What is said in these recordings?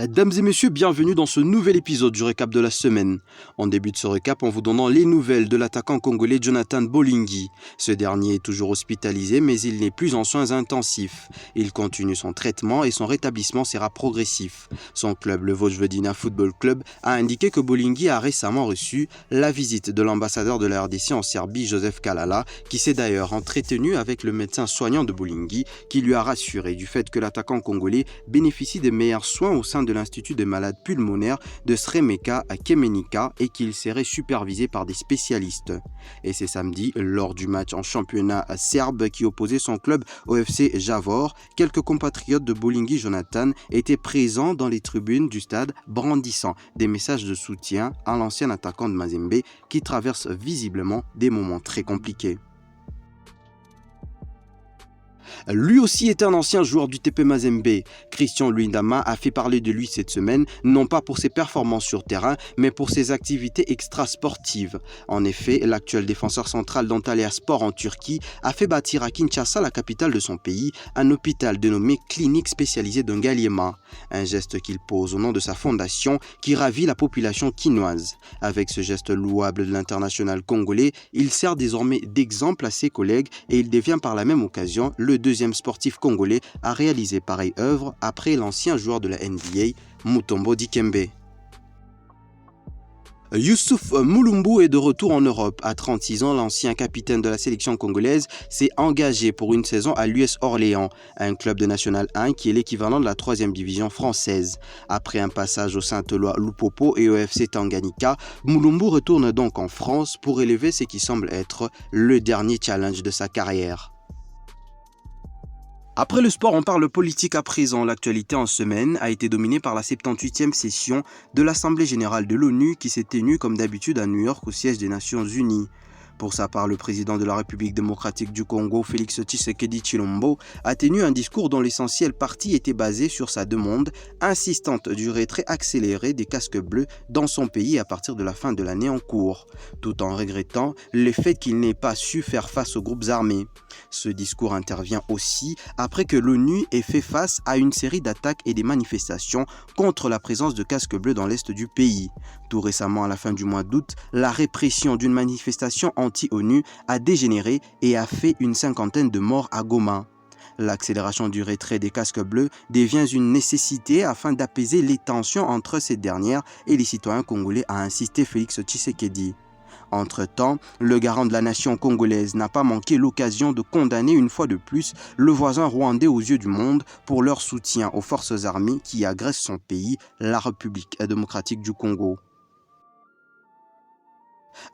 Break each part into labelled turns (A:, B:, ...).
A: Dames et messieurs, bienvenue dans ce nouvel épisode du récap de la semaine. On débute ce récap en vous donnant les nouvelles de l'attaquant congolais Jonathan Bolingui. Ce dernier est toujours hospitalisé, mais il n'est plus en soins intensifs. Il continue son traitement et son rétablissement sera progressif. Son club, le Vojvodina Football Club, a indiqué que Bolingui a récemment reçu la visite de l'ambassadeur de la RDC en Serbie, Joseph Kalala, qui s'est d'ailleurs entretenu avec le médecin soignant de Bolingui, qui lui a rassuré du fait que l'attaquant congolais bénéficie des meilleurs soins au sein de l'Institut des malades pulmonaires de Sremeka à Kemenica et qu'il serait supervisé par des spécialistes. Et c'est samedi, lors du match en championnat serbe qui opposait son club au FC Javor, quelques compatriotes de Bolingui Jonathan étaient présents dans les tribunes du stade brandissant des messages de soutien à l'ancien attaquant de Mazembe qui traverse visiblement des moments très compliqués. Lui aussi est un ancien joueur du TP Mazembe. Christian Luindama a fait parler de lui cette semaine, non pas pour ses performances sur terrain, mais pour ses activités extrasportives. En effet, l'actuel défenseur central d'Antalya Sport en Turquie a fait bâtir à Kinshasa, la capitale de son pays, un hôpital dénommé Clinique spécialisée de Ngaliema. Un geste qu'il pose au nom de sa fondation qui ravit la population quinoise. Avec ce geste louable de l'international congolais, il sert désormais d'exemple à ses collègues et il devient par la même occasion le deuxième sportif congolais à réaliser pareille œuvre après l'ancien joueur de la NBA, Mutombo Dikembe. Youssouf Mulumbu est de retour en Europe. À 36 ans, l'ancien capitaine de la sélection congolaise s'est engagé pour une saison à l'US Orléans, un club de National 1 qui est l'équivalent de la 3e division française. Après un passage au Saint-Éloi Lupopo et au FC Tanganyika, Mulumbu retourne donc en France pour élever ce qui semble être le dernier challenge de sa carrière. Après le sport, on parle politique à présent. L'actualité en semaine a été dominée par la 78e session de l'Assemblée générale de l'ONU qui s'est tenue comme d'habitude à New York au siège des Nations Unies. Pour sa part, le président de la République démocratique du Congo, Félix Tshisekedi Tshilombo, a tenu un discours dont l'essentiel partie était basé sur sa demande insistante du retrait accéléré des casques bleus dans son pays à partir de la fin de l'année en cours, tout en regrettant le fait qu'il n'ait pas su faire face aux groupes armés. Ce discours intervient aussi après que l'ONU ait fait face à une série d'attaques et des manifestations contre la présence de casques bleus dans l'est du pays. Tout récemment, à la fin du mois d'août, la répression d'une manifestation anti-ONU a dégénéré et a fait une 50aine de morts à Goma. L'accélération du retrait des casques bleus devient une nécessité afin d'apaiser les tensions entre ces dernières et les citoyens congolais, a insisté Félix Tshisekedi. Entre-temps, le garant de la nation congolaise n'a pas manqué l'occasion de condamner une fois de plus le voisin rwandais aux yeux du monde pour leur soutien aux forces armées qui agressent son pays, la République démocratique du Congo.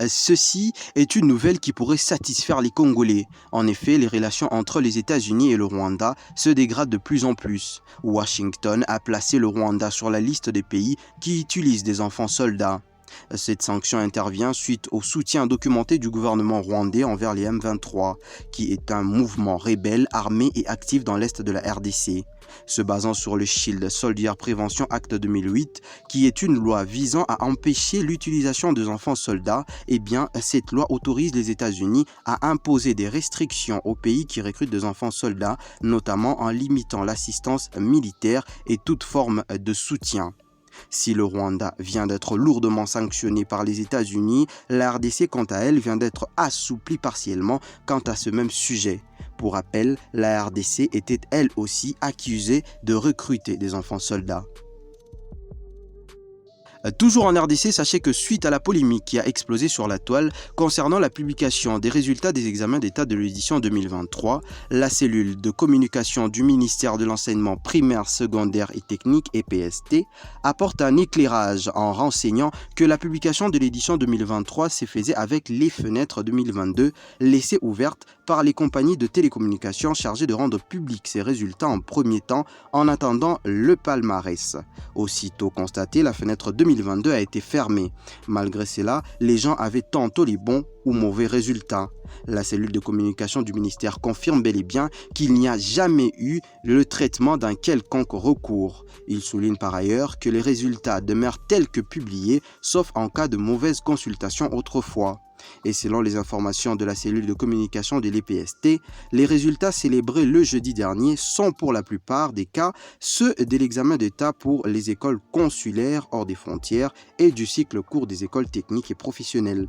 A: Ceci est une nouvelle qui pourrait satisfaire les Congolais. En effet, les relations entre les États-Unis et le Rwanda se dégradent de plus en plus. Washington a placé le Rwanda sur la liste des pays qui utilisent des enfants soldats. Cette sanction intervient suite au soutien documenté du gouvernement rwandais envers les M23, qui est un mouvement rebelle armé et actif dans l'est de la RDC. Se basant sur le Shield Soldier Prevention Act 2008, qui est une loi visant à empêcher l'utilisation des enfants soldats, cette loi autorise les États-Unis à imposer des restrictions aux pays qui recrutent des enfants soldats, notamment en limitant l'assistance militaire et toute forme de soutien. Si le Rwanda vient d'être lourdement sanctionné par les États-Unis, la RDC, quant à elle, vient d'être assouplie partiellement quant à ce même sujet. Pour rappel, la RDC était elle aussi accusée de recruter des enfants soldats. Toujours en RDC, sachez que suite à la polémique qui a explosé sur la toile concernant la publication des résultats des examens d'État de l'édition 2023, la cellule de communication du ministère de l'enseignement primaire, secondaire et technique EPST apporte un éclairage en renseignant que la publication de l'édition 2023 s'est faisait avec les fenêtres 2022 laissées ouvertes par les compagnies de télécommunications chargées de rendre publics ces résultats en premier temps en attendant le palmarès. Aussitôt constaté, la fenêtre 2022 a été fermée. Malgré cela, les gens avaient tantôt les bons ou mauvais résultats. La cellule de communication du ministère confirme bel et bien qu'il n'y a jamais eu le traitement d'un quelconque recours. Il souligne par ailleurs que les résultats demeurent tels que publiés, sauf en cas de mauvaise consultation autrefois. Et selon les informations de la cellule de communication de l'EPST, les résultats célébrés le jeudi dernier sont pour la plupart des cas ceux de l'examen d'État pour les écoles consulaires hors des frontières et du cycle court des écoles techniques et professionnelles.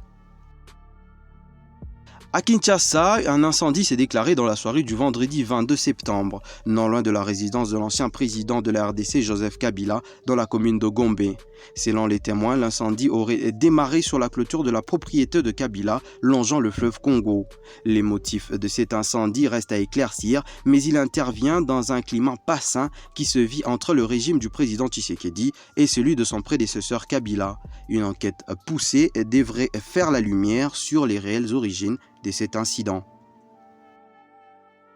A: À Kinshasa, un incendie s'est déclaré dans la soirée du vendredi 22 septembre, non loin de la résidence de l'ancien président de la RDC, Joseph Kabila, dans la commune de Gombe. Selon les témoins, l'incendie aurait démarré sur la clôture de la propriété de Kabila, longeant le fleuve Congo. Les motifs de cet incendie restent à éclaircir, mais il intervient dans un climat pas sain qui se vit entre le régime du président Tshisekedi et celui de son prédécesseur Kabila. Une enquête poussée devrait faire la lumière sur les réelles origines de cet incident.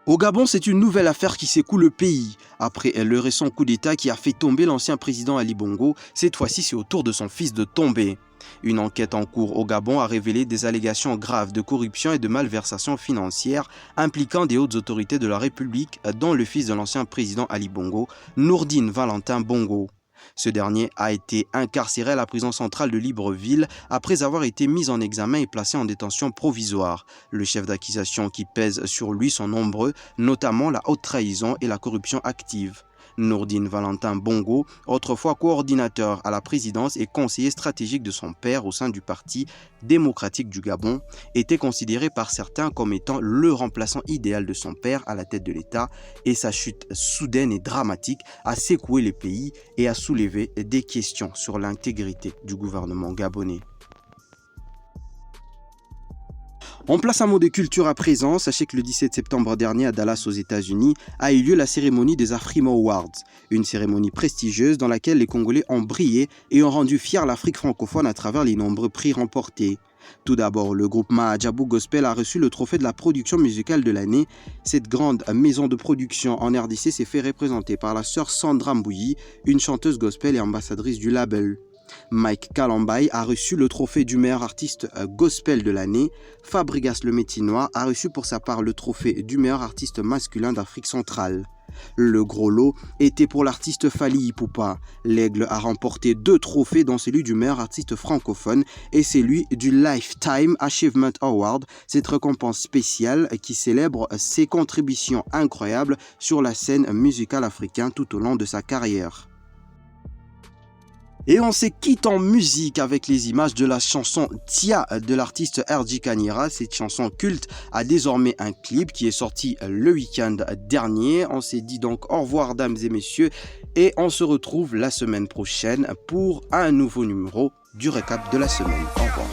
A: Au Gabon, c'est une nouvelle affaire qui secoue le pays. Après le récent coup d'État qui a fait tomber l'ancien président Ali Bongo, cette fois-ci c'est au tour de son fils de tomber. Une enquête en cours au Gabon a révélé des allégations graves de corruption et de malversation financière impliquant des hautes autorités de la République, dont le fils de l'ancien président Ali Bongo, Nourdine Valentin Bongo. Ce dernier a été incarcéré à la prison centrale de Libreville après avoir été mis en examen et placé en détention provisoire. Le chef d'accusation qui pèse sur lui sont nombreux, notamment la haute trahison et la corruption active. Nourdine Valentin Bongo, autrefois coordinateur à la présidence et conseiller stratégique de son père au sein du Parti démocratique du Gabon, était considéré par certains comme étant le remplaçant idéal de son père à la tête de l'État, et sa chute soudaine et dramatique a secoué le pays et a soulevé des questions sur l'intégrité du gouvernement gabonais. On place un mot de culture à présent. Sachez que le 17 septembre dernier à Dallas aux États-Unis a eu lieu la cérémonie des Afrima Awards, une cérémonie prestigieuse dans laquelle les Congolais ont brillé et ont rendu fière l'Afrique francophone à travers les nombreux prix remportés. Tout d'abord, le groupe Mahajabou Gospel a reçu le trophée de la production musicale de l'année. Cette grande maison de production en RDC s'est fait représenter par la sœur Sandra Mbouyi, une chanteuse gospel et ambassadrice du label. Mike Kalambay a reçu le trophée du meilleur artiste gospel de l'année. Fabrigas le Métinois a reçu pour sa part le trophée du meilleur artiste masculin d'Afrique centrale. Le gros lot était pour l'artiste Fally Ipupa. L'Aigle a remporté 2 trophées, dont celui du meilleur artiste francophone et celui du Lifetime Achievement Award, cette récompense spéciale qui célèbre ses contributions incroyables sur la scène musicale africaine tout au long de sa carrière. Et on se quitte en musique avec les images de la chanson Tia de l'artiste RJ Kanyera. Cette chanson culte a désormais un clip qui est sorti le week-end dernier. On s'est dit donc au revoir dames et messieurs et on se retrouve la semaine prochaine pour un nouveau numéro du récap de la semaine. Au revoir.